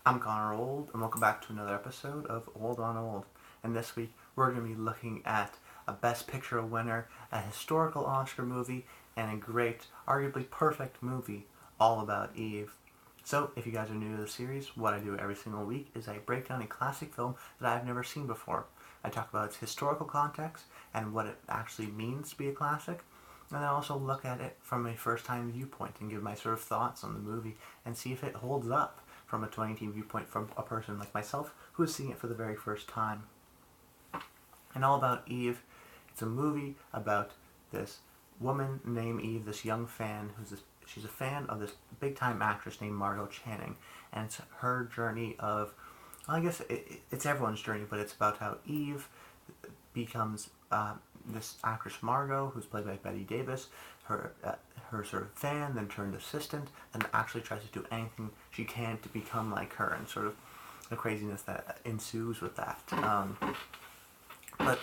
I'm Connor Old, and welcome back to another episode of Old on Old. And this week, we're going to be looking at a Best Picture winner, a historical Oscar movie, and a great, arguably perfect movie, all about Eve. So, if you guys are new to the series, what I do every single week is I break down a classic film that I've never seen before. I talk about its historical context and what it actually means to be a classic, and I also look at it from a first-time viewpoint and give my sort of thoughts on the movie and see if it holds up from a 2018 viewpoint from a person like myself who is seeing it for the very first time. And All About Eve, it's a movie about this woman named Eve, this young fan she's a fan of this big-time actress named Margot Channing, and it's her journey of, well, I guess it's everyone's journey, but it's about how Eve becomes this actress Margot, who's played by Bette Davis, her sort of fan, then turned assistant, and actually tries to do anything she can to become like her, and sort of the craziness that ensues with that. But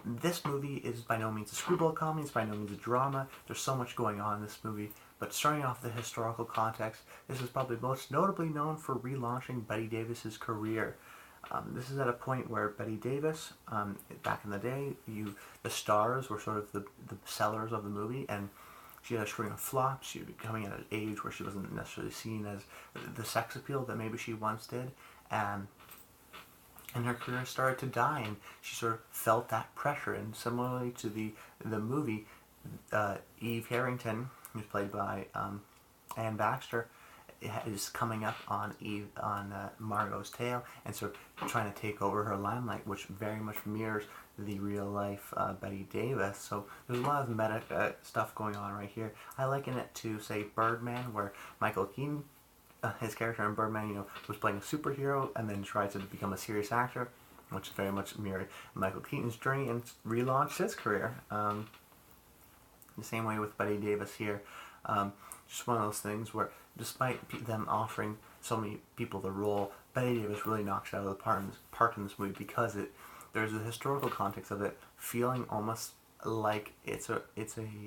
this movie is by no means a screwball comedy, it's by no means a drama. There's so much going on in this movie. But starting off the historical context, this is probably most notably known for relaunching Bette Davis's career. This is at a point where Bette Davis, back in the day, the stars were sort of the sellers of the movie, and she had a string of flops. She was coming at an age where she wasn't necessarily seen as the sex appeal that maybe she once did, and her career started to die, and she sort of felt that pressure. And similarly to the movie, Eve Harrington, who's played by Anne Baxter, is coming up on Margot's tail and sort of trying to take over her limelight, which very much mirrors the real life Bette Davis. So there's a lot of meta stuff going on right here. I liken it to, say, Birdman, where Michael Keaton, his character in Birdman, was playing a superhero and then tried to become a serious actor, which very much mirrored Michael Keaton's journey and relaunched his career. The same way with Bette Davis here. Just one of those things where, despite them offering so many people the role, Bette Davis really knocks it out of the park in this movie, because there's a historical context of it feeling almost like it's a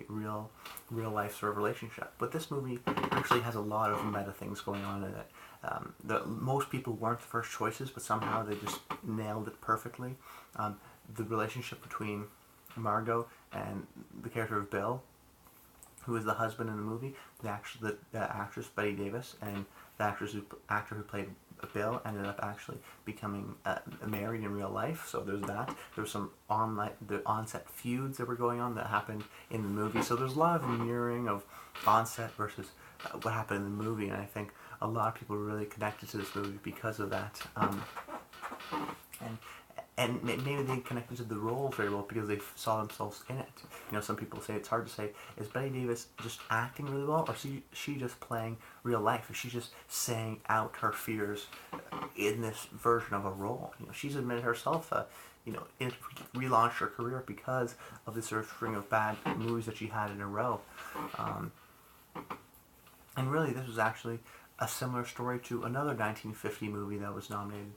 real life sort of relationship. But this movie actually has a lot of meta things going on in it. Most people weren't the first choices, but somehow they just nailed it perfectly. The relationship between Margot and the character of Bill, who is the husband in the movie, the actress Bette Davis, and the actor who played Bill ended up actually becoming married in real life. So there's that. There's some onset feuds that were going on that happened in the movie. So there's a lot of mirroring of onset versus what happened in the movie, and I think a lot of people really connected to this movie because of that. And maybe they connected to the role very well because they saw themselves in it. Some people say it's hard to say, is Bette Davis just acting really well, or is she just playing real life? Is she just saying out her fears in this version of a role? She's admitted herself, it relaunched her career because of this sort of string of bad movies that she had in a row. And really, this was actually a similar story to another 1950 movie that was nominated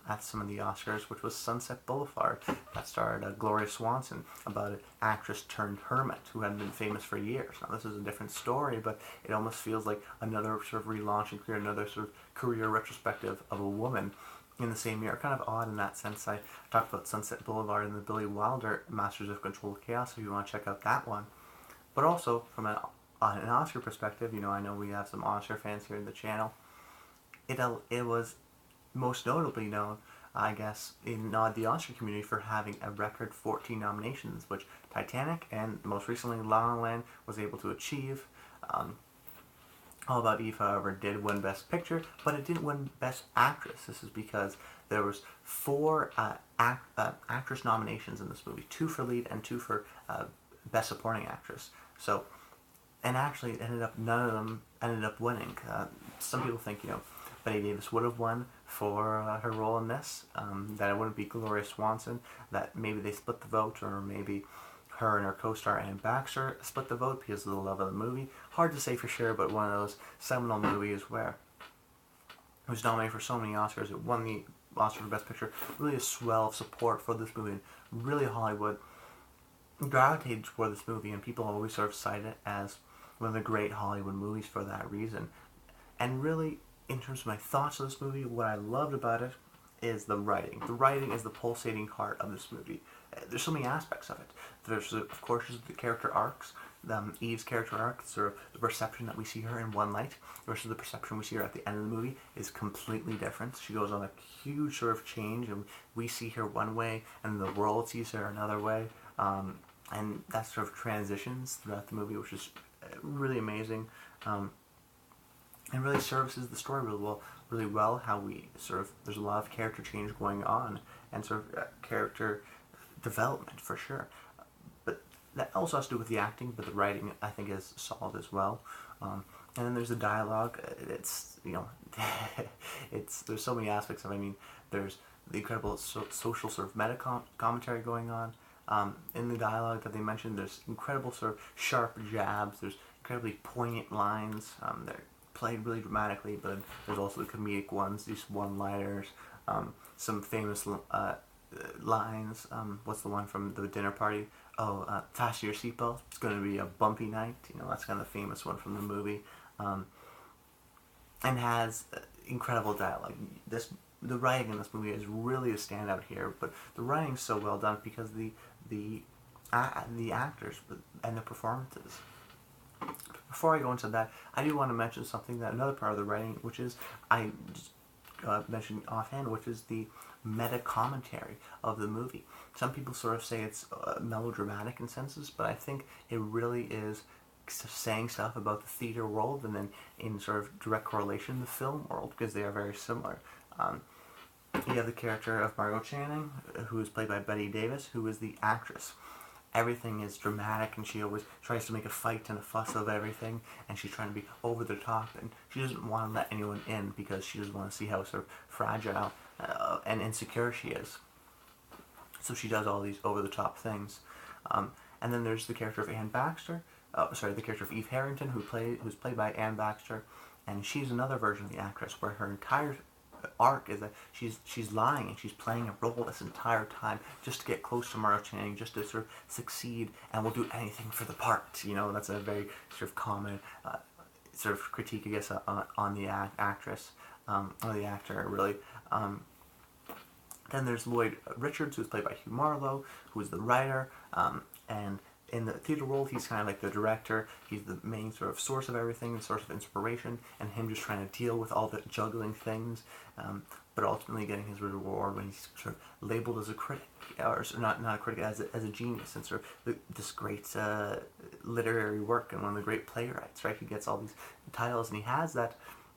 at some of the Oscars, which was Sunset Boulevard, that starred Gloria Swanson, about an actress turned hermit who had been famous for years. Now, this is a different story, but it almost feels like another sort of relaunching career, another sort of career retrospective of a woman in the same year. Kind of odd in that sense. I talked about Sunset Boulevard in the Billy Wilder Masters of Controlled Chaos, if you want to check out that one. But also, from an Oscar perspective, I know we have some Oscar fans here in the channel. It was most notably known, I guess, in the Oscar community for having a record 14 nominations, which Titanic and most recently La La Land was able to achieve. All About Eve, however, did win Best Picture, but it didn't win Best Actress. This is because there was 4 actress nominations in this movie, 2 for lead and 2 for Best Supporting Actress. So, and actually, none of them ended up winning. Some people think, Bette Davis would have won for her role in this, that it wouldn't be Gloria Swanson, that maybe they split the vote, or maybe her and her co-star Anne Baxter split the vote because of the love of the movie. Hard to say for sure, but one of those seminal movies where it was nominated for so many Oscars, it won the Oscar for Best Picture. Really a swell of support for this movie, and really Hollywood gravitated toward this movie, and people always sort of cite it as one of the great Hollywood movies for that reason. And really, in terms of my thoughts on this movie, what I loved about it is the writing. The writing is the pulsating heart of this movie. There's so many aspects of it. There's, of course, the character arcs. Eve's character arc, sort of the perception that we see her in one light versus the perception we see her at the end of the movie, is completely different. She goes on a huge sort of change, and we see her one way, and the world sees her another way. And that sort of transitions throughout the movie, which is really amazing. And really services the story really well. How we sort of, there's a lot of character change going on, and sort of character development for sure. But that also has to do with the acting, but the writing I think is solid as well. And then there's the dialogue. It's, you know, there's so many aspects of it. I mean, there's the incredible social sort of meta commentary going on. In the dialogue that they mentioned, there's incredible sort of sharp jabs. There's incredibly poignant lines. They're played really dramatically, but there's also the comedic ones, these one-liners, some famous lines. What's the one from the dinner party? Oh, fasten your seatbelt. It's going to be a bumpy night. You know, that's kind of the famous one from the movie. And has incredible dialogue. The writing in this movie is really a standout here, but the writing's so well done because the actors and the performances. Before I go into that, I do want to mention something, that another part of the writing, which is, I just mentioned offhand, which is the meta commentary of the movie. Some people sort of say it's melodramatic in senses, but I think it really is saying stuff about the theater world, and then in sort of direct correlation the film world, because they are very similar. You have the character of Margot Channing, who is played by Bette Davis, who is the actress. Everything is dramatic, and she always tries to make a fight and a fuss of everything, and she's trying to be over the top, and she doesn't want to let anyone in because she doesn't want to see how sort of fragile and insecure she is. So she does all these over the top things. And then there's the character of Anne Baxter, the character of Eve Harrington, who's played by Anne Baxter, and she's another version of the actress where her entire arc is that she's lying, and she's playing a role this entire time just to get close to Margot Channing, just to sort of succeed, and will do anything for the part. You know, that's a very sort of common sort of critique, I guess, on the actress, or the actor, really. Then there's Lloyd Richards, who's played by Hugh Marlowe, who is the writer, and in the theater world, he's kind of like the director. He's the main sort of source of everything, the source of inspiration, and him just trying to deal with all the juggling things, but ultimately getting his reward when he's sort of labeled as a critic, or not a critic, as a genius, and sort of this great literary work and one of the great playwrights, right? He gets all these titles, and he has that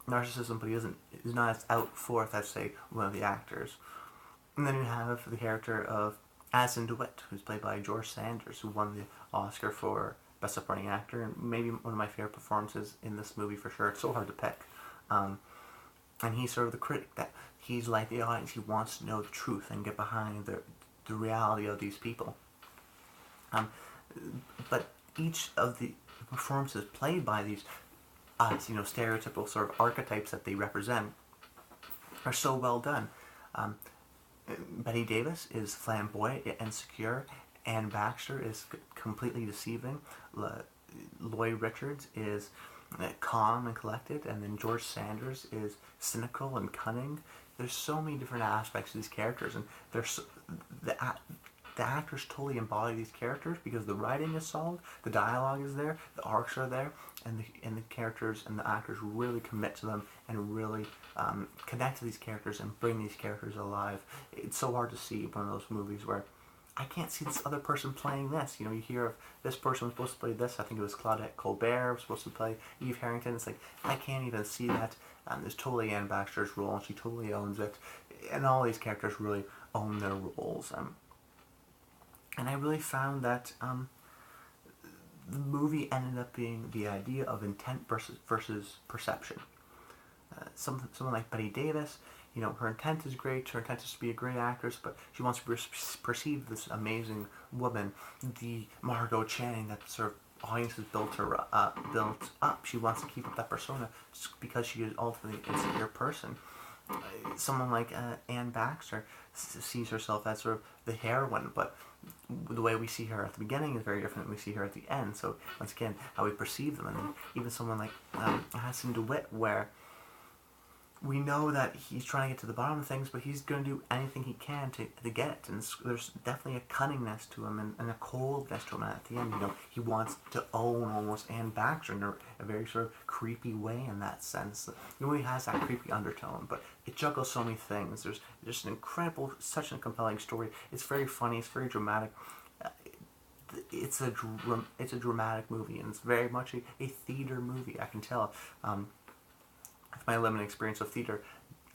narcissism, but he's not as out forth as, say, one of the actors. And then you have the character of Addison DeWitt, who's played by George Sanders, who won the Oscar for Best Supporting Actor, and maybe one of my favorite performances in this movie for sure. It's so hard to pick. And he's sort of the critic, that he's like the audience. He wants to know the truth and get behind the reality of these people. But each of the performances played by these stereotypical sort of archetypes that they represent are so well done. Bette Davis is flamboyant and secure. Anne Baxter is completely deceiving. Lloyd Richards is calm and collected, and then George Sanders is cynical and cunning. There's so many different aspects of these characters, and the actors totally embody these characters because the writing is solid, the dialogue is there, the arcs are there, and the characters and the actors really commit to them and really connect to these characters and bring these characters alive. It's so hard to see one of those movies where I can't see this other person playing this. You know, you hear of this person was supposed to play this. I think it was Claudette Colbert was supposed to play Eve Harrington. It's like, I can't even see that. There's totally Anne Baxter's role, and she totally owns it. And all these characters really own their roles. And I really found that the movie ended up being the idea of intent versus perception. Someone like Bette Davis, you know, her intent is great. Her intent is to be a great actress, but she wants to perceive this amazing woman, the Margot Channing that sort of audiences built up. She wants to keep up that persona just because she is ultimately an insecure person. Someone like Anne Baxter sees herself as sort of the heroine, but the way we see her at the beginning is very different than we see her at the end. So once again, how we perceive them, and even someone like Addison DeWitt, where we know that he's trying to get to the bottom of things, but he's going to do anything he can to get it. And there's definitely a cunningness to him and a coldness to him. And at the end, he wants to own almost Anne Baxter in a very sort of creepy way in that sense. The movie has that creepy undertone, but it juggles so many things. There's just an incredible, such a compelling story. It's very funny. It's very dramatic. It's a dramatic movie, and it's very much a theater movie. I can tell. With my limited experience of theater,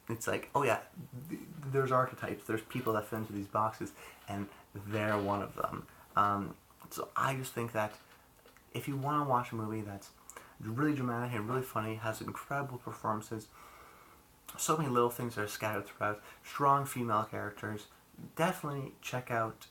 it's like, oh yeah, there's archetypes, there's people that fit into these boxes, and they're one of them. So I just think that if you want to watch a movie that's really dramatic and really funny, has incredible performances, so many little things that are scattered throughout, strong female characters, definitely check out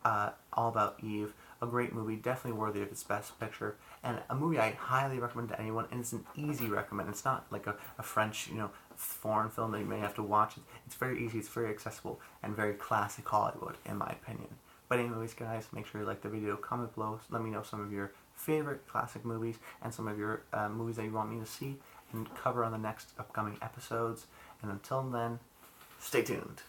All About Eve. A great movie, definitely worthy of its best picture, and a movie I highly recommend to anyone, and it's an easy recommend. It's not like a French, foreign film that you may have to watch. It's very easy, it's very accessible, and very classic Hollywood, in my opinion. But anyways, guys, make sure you like the video, comment below, let me know some of your favorite classic movies, and some of your movies that you want me to see, and cover on the next upcoming episodes. And until then, stay tuned.